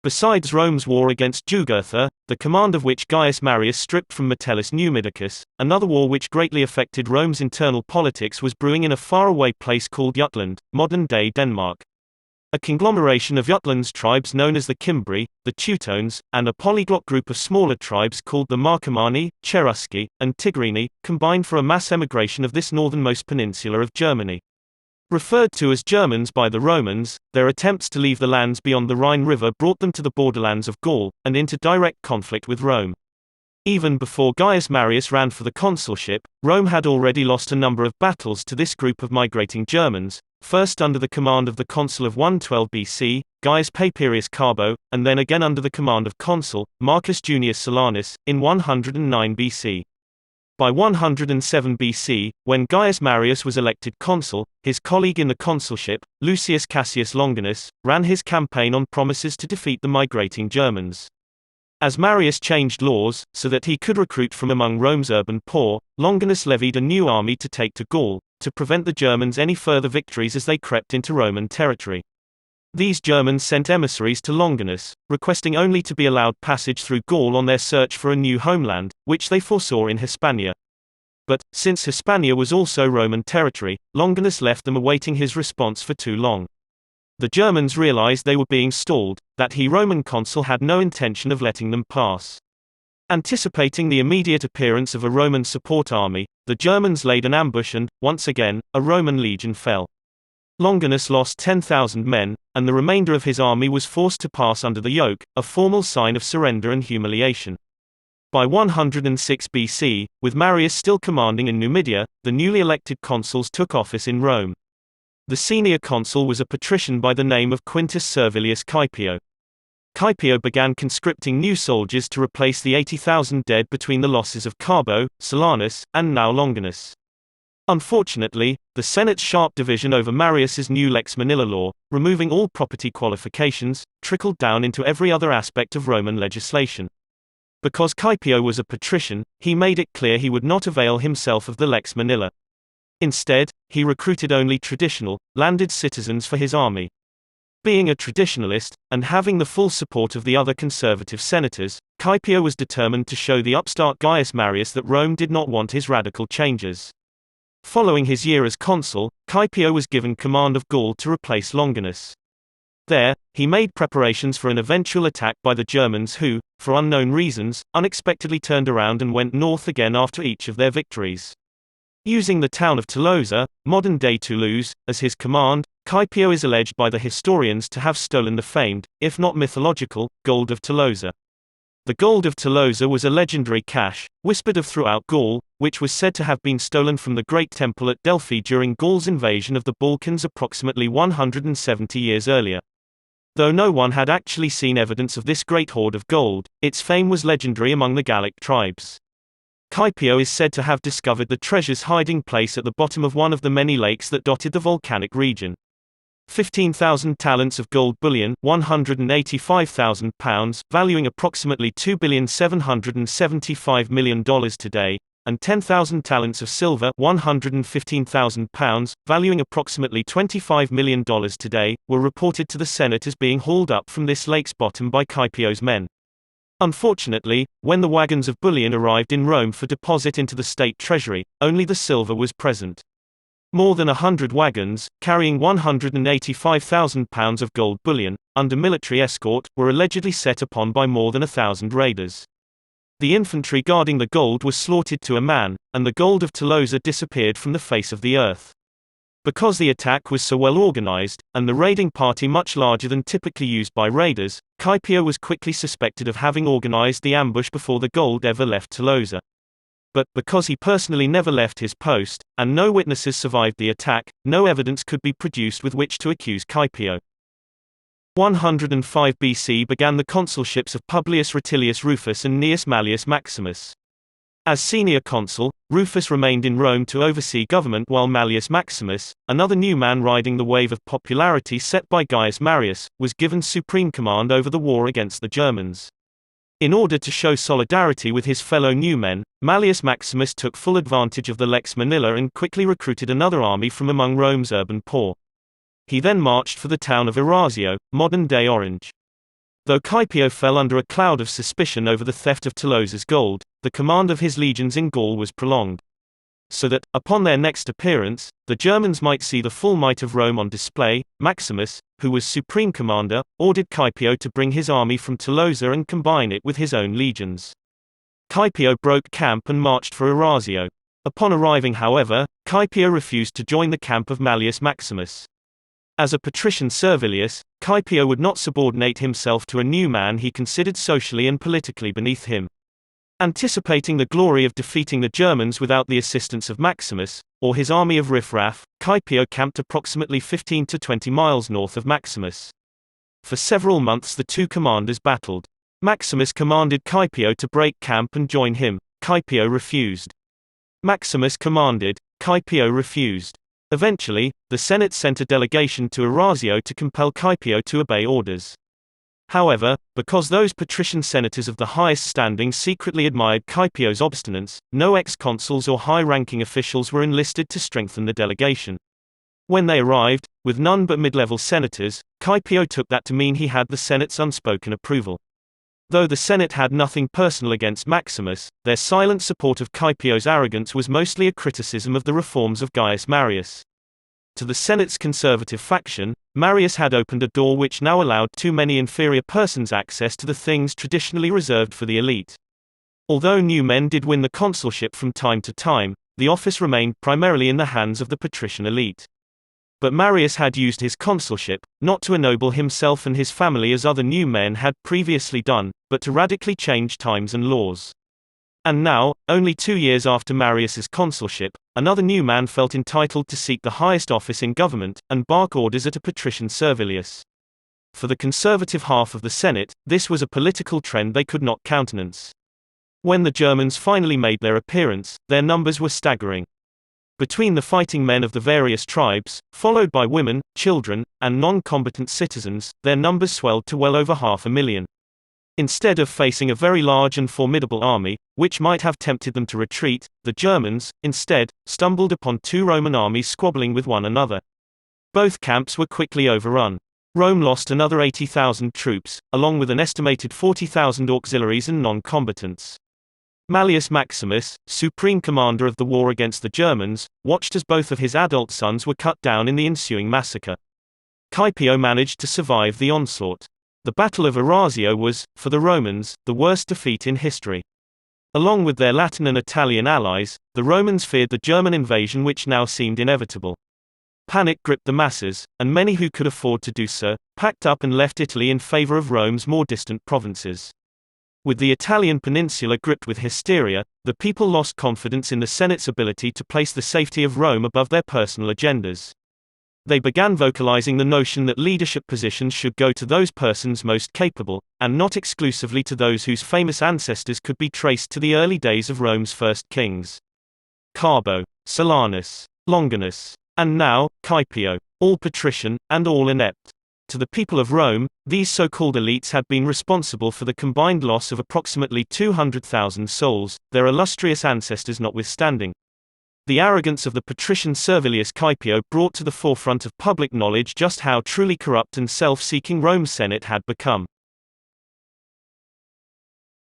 Besides Rome's war against Jugurtha, the command of which Gaius Marius stripped from Metellus Numidicus, another war which greatly affected Rome's internal politics was brewing in a faraway place called Jutland, modern-day Denmark. A conglomeration of Jutland's tribes known as the Cimbri, the Teutones, and a polyglot group of smaller tribes called the Marcomanni, Cherusci, and Tigrini, combined for a mass emigration of this northernmost peninsula of Germany. Referred to as Germans by the Romans, their attempts to leave the lands beyond the Rhine River brought them to the borderlands of Gaul, and into direct conflict with Rome. Even before Gaius Marius ran for the consulship, Rome had already lost a number of battles to this group of migrating Germans, first under the command of the consul of 112 BC, Gaius Papirius Carbo, and then again under the command of consul, Marcus Junius Silanus, in 109 BC. By 107 BC, when Gaius Marius was elected consul, his colleague in the consulship, Lucius Cassius Longinus, ran his campaign on promises to defeat the migrating Germans. As Marius changed laws, so that he could recruit from among Rome's urban poor, Longinus levied a new army to take to Gaul, to prevent the Germans any further victories as they crept into Roman territory. These Germans sent emissaries to Longinus, requesting only to be allowed passage through Gaul on their search for a new homeland, which they foresaw in Hispania. But, since Hispania was also Roman territory, Longinus left them awaiting his response for too long. The Germans realized they were being stalled, that he Roman consul had no intention of letting them pass. Anticipating the immediate appearance of a Roman support army, the Germans laid an ambush and, once again, a Roman legion fell. Longinus lost 10,000 men, and the remainder of his army was forced to pass under the yoke, a formal sign of surrender and humiliation. By 106 BC, with Marius still commanding in Numidia, the newly elected consuls took office in Rome. The senior consul was a patrician by the name of Quintus Servilius Caepio. Caepio began conscripting new soldiers to replace the 80,000 dead between the losses of Carbo, Silanus, and now Longinus. Unfortunately, the Senate's sharp division over Marius's new Lex Manila law, removing all property qualifications, trickled down into every other aspect of Roman legislation. Because Caepio was a patrician, he made it clear he would not avail himself of the Lex Manila. Instead, he recruited only traditional, landed citizens for his army. Being a traditionalist, and having the full support of the other conservative senators, Caepio was determined to show the upstart Gaius Marius that Rome did not want his radical changes. Following his year as consul, Caepio was given command of Gaul to replace Longinus. There, he made preparations for an eventual attack by the Germans who, for unknown reasons, unexpectedly turned around and went north again after each of their victories. Using the town of Tolosa, modern-day Toulouse, as his command, Caepio is alleged by the historians to have stolen the famed, if not mythological, gold of Tolosa. The gold of Tolosa was a legendary cache, whispered of throughout Gaul, which was said to have been stolen from the Great Temple at Delphi during Gaul's invasion of the Balkans approximately 170 years earlier. Though no one had actually seen evidence of this great hoard of gold, its fame was legendary among the Gallic tribes. Caepio is said to have discovered the treasure's hiding place at the bottom of one of the many lakes that dotted the volcanic region. 15,000 talents of gold bullion, £185,000, valuing approximately $2,775,000,000 today, and 10,000 talents of silver, £115,000, valuing approximately $25 million today, were reported to the Senate as being hauled up from this lake's bottom by Caepio's men. Unfortunately, when the wagons of bullion arrived in Rome for deposit into the state treasury, only the silver was present. More than 100 wagons, carrying £185,000 of gold bullion, under military escort, were allegedly set upon by more than 1,000 raiders. The infantry guarding the gold was slaughtered to a man, and the gold of Tolosa disappeared from the face of the earth. Because the attack was so well organized, and the raiding party much larger than typically used by raiders, Caepio was quickly suspected of having organized the ambush before the gold ever left Tolosa. But, because he personally never left his post, and no witnesses survived the attack, no evidence could be produced with which to accuse Caepio. 105 BC began the consulships of Publius Rutilius Rufus and Gnaeus Mallius Maximus. As senior consul, Rufus remained in Rome to oversee government while Mallius Maximus, another new man riding the wave of popularity set by Gaius Marius, was given supreme command over the war against the Germans. In order to show solidarity with his fellow new men, Mallius Maximus took full advantage of the Lex Manila and quickly recruited another army from among Rome's urban poor. He then marched for the town of Arausio, modern-day Orange. Though Caepio fell under a cloud of suspicion over the theft of Tolosa's gold, the command of his legions in Gaul was prolonged. So that, upon their next appearance, the Germans might see the full might of Rome on display, Maximus, who was supreme commander, ordered Caepio to bring his army from Tolosa and combine it with his own legions. Caepio broke camp and marched for Arausio. Upon arriving, however, Caepio refused to join the camp of Malleus Maximus. As a patrician Servilius, Caepio would not subordinate himself to a new man he considered socially and politically beneath him. Anticipating the glory of defeating the Germans without the assistance of Maximus, or his army of riffraff, Caepio camped approximately 15 to 20 miles north of Maximus. For several months the two commanders battled. Maximus commanded Caepio to break camp and join him. Caepio refused. Maximus commanded. Caepio refused. Eventually, the Senate sent a delegation to Arausio to compel Caepio to obey orders. However, because those patrician senators of the highest standing secretly admired Caepio's obstinance, no ex-consuls or high-ranking officials were enlisted to strengthen the delegation. When they arrived, with none but mid-level senators, Caepio took that to mean he had the Senate's unspoken approval. Though the Senate had nothing personal against Maximus, their silent support of Caepio's arrogance was mostly a criticism of the reforms of Gaius Marius. To the Senate's conservative faction, Marius had opened a door which now allowed too many inferior persons access to the things traditionally reserved for the elite. Although new men did win the consulship from time to time, the office remained primarily in the hands of the patrician elite. But Marius had used his consulship, not to ennoble himself and his family as other new men had previously done, but to radically change times and laws. And now, only 2 years after Marius's consulship, another new man felt entitled to seek the highest office in government, and bark orders at a patrician Servilius. For the conservative half of the Senate, this was a political trend they could not countenance. When the Germans finally made their appearance, their numbers were staggering. Between the fighting men of the various tribes, followed by women, children, and non-combatant citizens, their numbers swelled to well over 500,000. Instead of facing a very large and formidable army, which might have tempted them to retreat, the Germans, instead, stumbled upon two Roman armies squabbling with one another. Both camps were quickly overrun. Rome lost another 80,000 troops, along with an estimated 40,000 auxiliaries and non-combatants. Malleus Maximus, supreme commander of the war against the Germans, watched as both of his adult sons were cut down in the ensuing massacre. Caepio managed to survive the onslaught. The Battle of Arausio was, for the Romans, the worst defeat in history. Along with their Latin and Italian allies, the Romans feared the German invasion which now seemed inevitable. Panic gripped the masses, and many who could afford to do so, packed up and left Italy in favor of Rome's more distant provinces. With the Italian peninsula gripped with hysteria, the people lost confidence in the Senate's ability to place the safety of Rome above their personal agendas. They began vocalizing the notion that leadership positions should go to those persons most capable, and not exclusively to those whose famous ancestors could be traced to the early days of Rome's first kings. Carbo, Silanus, Longinus, and now, Caepio, all patrician, and all inept. To the people of Rome, these so-called elites had been responsible for the combined loss of approximately 200,000 souls, their illustrious ancestors notwithstanding. The arrogance of the patrician Servilius Caepio brought to the forefront of public knowledge just how truly corrupt and self-seeking Rome's Senate had become.